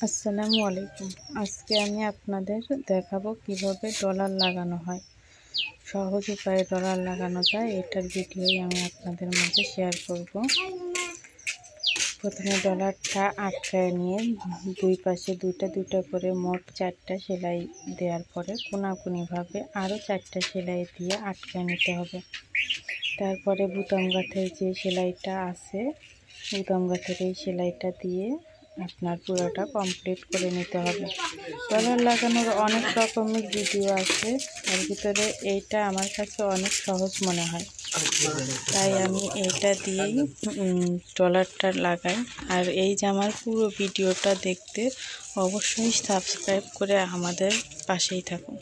আসসালামু আলাইকুম। আজকে আমি আপনাদের দেখাবো কিভাবে ডলার লাগানো হয়। সহজ উপায়ে ডলার লাগানো যায়, এটার ভিডিওই আমি আপনাদের মাঝে শেয়ার করব। প্রথমে ডলারটা আটকায় নিয়ে দুই পাশে দুইটা করে মোট 4টা সেলাই দেওয়ার পরে কোনাকুনিভাবে আরও 4টা সেলাই দিয়ে আটকায় নিতে হবে। তারপরে বুতাম গাঁথের যে সেলাইটা আছে, বুতাম গাঁথের এই সেলাইটা দিয়ে আপনার পুরোটা কমপ্লিট করে নিতে হবে। ডলার লাগানোর অনেক রকমের ভিডিও আছে, তার ভিতরে এইটা আমার কাছে অনেক সহজ মনে হয়, তাই আমি এইটা দিয়েই ডলারটা লাগাই। আর এই যে আমার পুরো ভিডিওটা দেখতে অবশ্যই সাবস্ক্রাইব করে আমাদের পাশেই থাকুন।